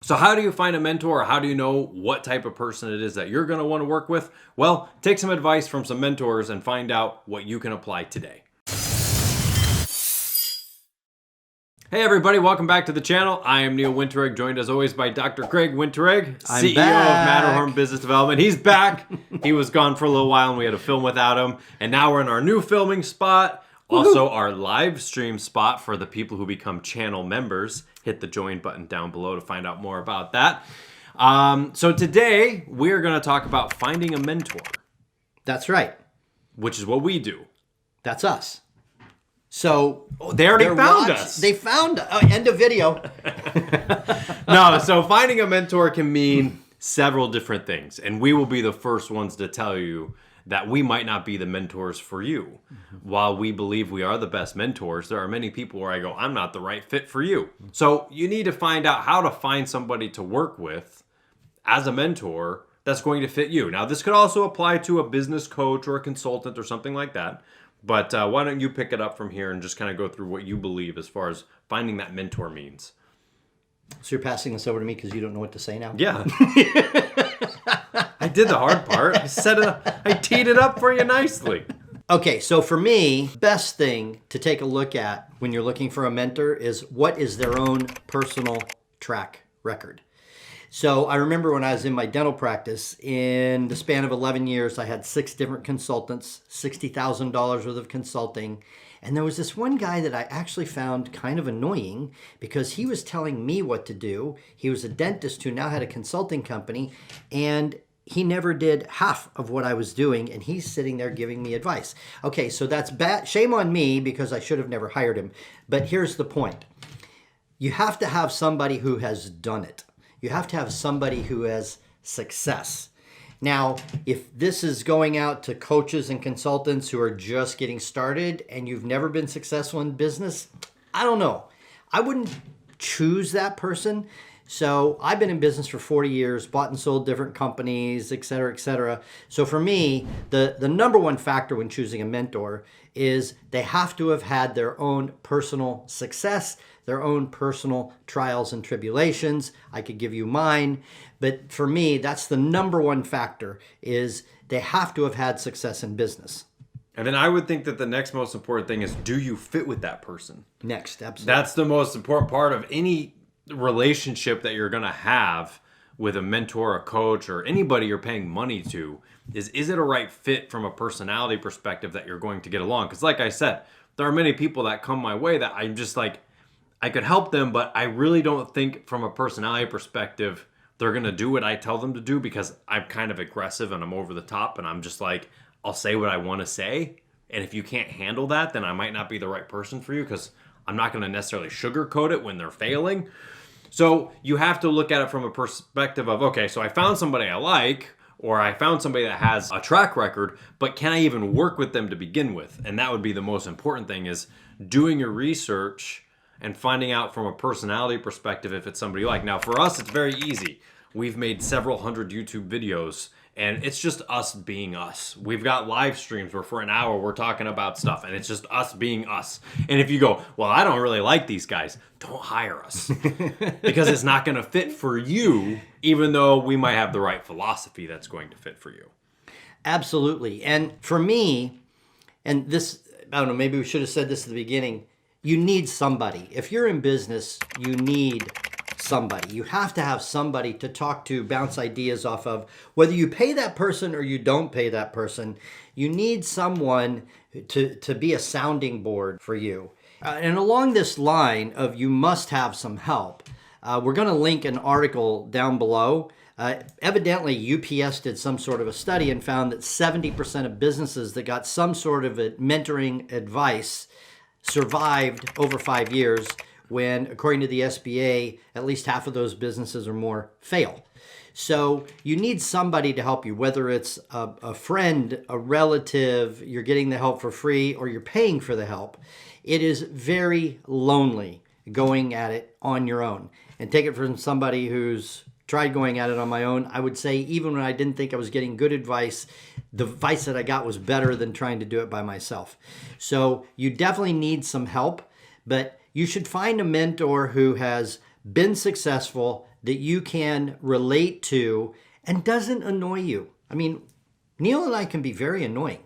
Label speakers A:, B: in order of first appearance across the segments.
A: So how do you find a mentor, or how do you know what type of person it is that you're going to want to work with? Well, take some advice from some mentors and find out what you can apply today. Hey everybody, welcome back to the channel. I am Neil Winteregg, joined as always by Dr. Craig Winteregg, CEO of Matterhorn Business Development. He's back. He was gone for a little while and we had to film without him. And now we're in our new filming spot. Also, our live stream spot for the people who become channel members. Hit the join button down below to find out more about that. So today, we're going to talk about finding a mentor.
B: That's right.
A: Which is what we do.
B: That's us. So
A: they already found us.
B: They found us. End of video.
A: No, so finding a mentor can mean several different things. And we will be the first ones to tell you that we might not be the mentors for you. While we believe we are the best mentors, there are many people where I go, I'm not the right fit for you. So you need to find out how to find somebody to work with as a mentor that's going to fit you. Now, this could also apply to a business coach or a consultant or something like that. But why don't you pick it up from here and just kind of go through what you believe as far as finding that mentor means.
B: So you're passing this over to me because you don't know what to say now?
A: Yeah. I did the hard part. I teed it up for you nicely.
B: Okay, so for me, best thing to take a look at when you're looking for a mentor is what is their own personal track record. So I remember when I was in my dental practice, in the span of 11 years, I had 6 different consultants, $60,000 worth of consulting. And there was this one guy that I actually found kind of annoying because he was telling me what to do. He was a dentist who now had a consulting company, and he never did half of what I was doing, and he's sitting there giving me advice. Okay, so that's bad. Shame on me because I should have never hired him. But here's the point. You have to have somebody who has done it. You have to have somebody who has success. Now, if this is going out to coaches and consultants who are just getting started and you've never been successful in business, I don't know. I wouldn't choose that person. So I've been in business for 40 years, bought and sold different companies, et cetera, et cetera. So for me, the number one factor when choosing a mentor is they have to have had their own personal success, their own personal trials and tribulations. I could give you mine, but for me, that's the number one factor is they have to have had success in business.
A: And then I would think that the next most important thing is, do you fit with that person?
B: Next, absolutely.
A: That's the most important part of any relationship that you're going to have with a mentor, a coach, or anybody you're paying money to is it a right fit from a personality perspective that you're going to get along? Because like I said, there are many people that come my way that I'm just like, I could help them, but I really don't think from a personality perspective they're going to do what I tell them to do because I'm kind of aggressive and I'm over the top and I'm just like, I'll say what I want to say. And if you can't handle that, then I might not be the right person for you because I'm not going to necessarily sugarcoat it when they're failing. So you have to look at it from a perspective of, okay, so I found somebody I like, or I found somebody that has a track record, but can I even work with them to begin with? And that would be the most important thing is doing your research and finding out from a personality perspective if it's somebody you like. Now for us, it's very easy. We've made several hundred YouTube videos and it's just us being us. We've got live streams where for an hour we're talking about stuff and it's just us being us. And if you go, well, I don't really like these guys, don't hire us because it's not going to fit for you, even though we might have the right philosophy that's going to fit for you.
B: Absolutely. And for me, and this, I don't know, maybe we should have said this at the beginning, you need somebody. If you're in business, you need somebody. You have to have somebody to talk to, bounce ideas off of. Whether you pay that person or you don't pay that person, you need someone to be a sounding board for you. And along this line of you must have some help, we're going to link an article down below. Evidently, UPS did some sort of a study and found that 70% of businesses that got some sort of mentoring advice survived over 5 years when, according to the SBA, at least half of those businesses or more fail. So you need somebody to help you, whether it's a friend, a relative, you're getting the help for free, or you're paying for the help. It is very lonely going at it on your own. And take it from somebody who's tried going at it on my own. I would say even when I didn't think I was getting good advice, the advice that I got was better than trying to do it by myself. So you definitely need some help, but you should find a mentor who has been successful, that you can relate to and doesn't annoy you. I mean, Neil and I can be very annoying,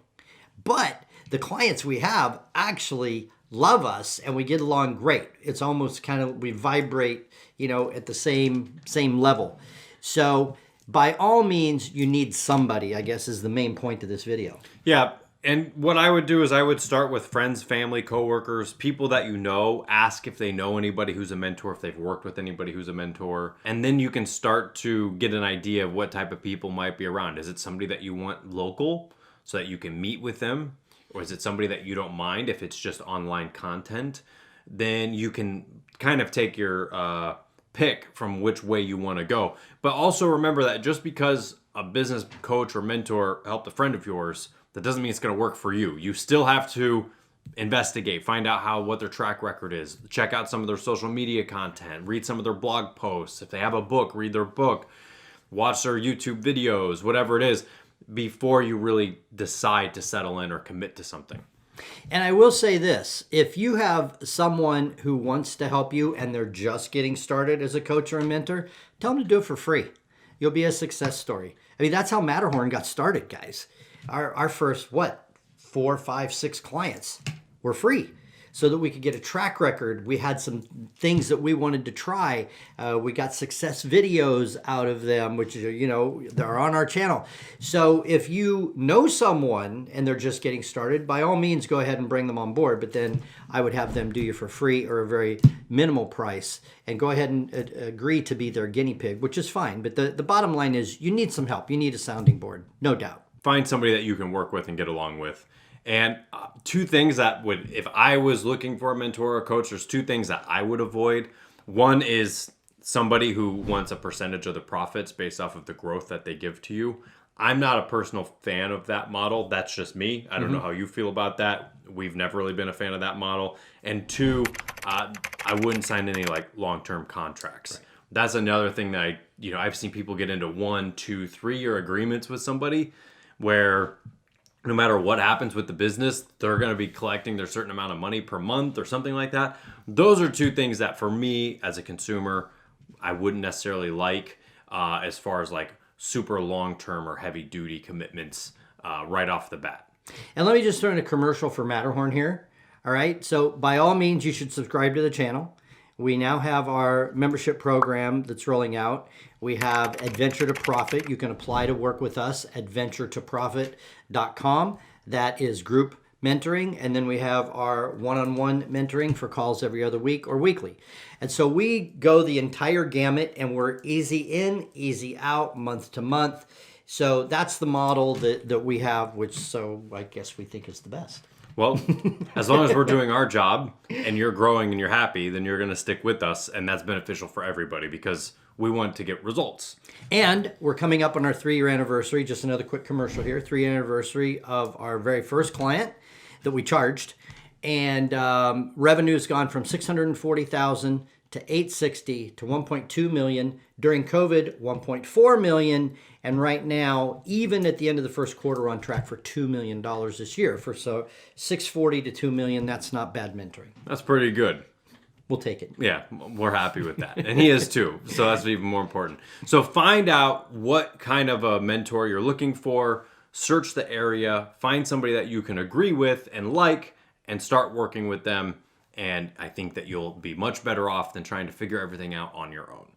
B: but the clients we have actually love us and we get along great. It's almost kind of, we vibrate, at the same level. So by all means, you need somebody, I guess, is the main point of this video.
A: Yeah. And what I would do is I would start with friends, family, coworkers, people that you know. Ask if they know anybody who's a mentor, if they've worked with anybody who's a mentor. And then you can start to get an idea of what type of people might be around. Is it somebody that you want local so that you can meet with them? Or is it somebody that you don't mind if it's just online content? Then you can kind of take your pick from which way you want to go. But also remember that just because a business coach or mentor helped a friend of yours, that doesn't mean it's going to work for you. You still have to investigate, find out what their track record is, check out some of their social media content, read some of their blog posts. If they have a book, read their book, watch their YouTube videos, whatever it is, before you really decide to settle in or commit to something.
B: And I will say this, if you have someone who wants to help you and they're just getting started as a coach or a mentor, tell them to do it for free. You'll be a success story. I mean, that's how Matterhorn got started, guys. Our first, 4, 5, 6 clients were free so that we could get a track record. We had some things that we wanted to try. We got success videos out of them, which, they're on our channel. So if you know someone and they're just getting started, by all means, go ahead and bring them on board. But then I would have them do you for free or a very minimal price and go ahead and agree to be their guinea pig, which is fine. But the bottom line is you need some help. You need a sounding board, no doubt.
A: Find somebody that you can work with and get along with. And two things that would, if I was looking for a mentor or a coach, there's two things that I would avoid. One is somebody who wants a percentage of the profits based off of the growth that they give to you. I'm not a personal fan of that model. That's just me. I don't know how you feel about that. We've never really been a fan of that model. And two, I wouldn't sign any long-term contracts. Right. That's another thing that I've seen people get into 1, 2, 3-year agreements with somebody where no matter what happens with the business, they're going to be collecting their certain amount of money per month or something like that. Those are two things that for me as a consumer, I wouldn't necessarily like as far as super long-term or heavy-duty commitments right off the bat.
B: And let me just throw in a commercial for Matterhorn here. All right. So by all means, you should subscribe to the channel. We now have our membership program that's rolling out. We have Adventure to Profit. You can apply to work with us, adventuretoprofit.com. That is group mentoring. And then we have our one-on-one mentoring for calls every other week or weekly. And so we go the entire gamut and we're easy in, easy out, month to month. So that's the model that we have, which so I guess we think is the best.
A: Well, as long as we're doing our job and you're growing and you're happy, then you're going to stick with us. And that's beneficial for everybody because we want to get results.
B: And we're coming up on our 3-year anniversary. Just another quick commercial here. 3-year anniversary of our very first client that we charged. And revenue has gone from $640,000 to $860,000 to $1.2 million. During COVID, $1.4 million. And right now, even at the end of the first quarter, we're on track for $2 million this year. So $640,000 to $2 million, that's not bad mentoring.
A: That's pretty good.
B: We'll take it.
A: Yeah, we're happy with that. And he is too. So that's even more important. So find out what kind of a mentor you're looking for. Search the area. Find somebody that you can agree with and and start working with them. And I think that you'll be much better off than trying to figure everything out on your own.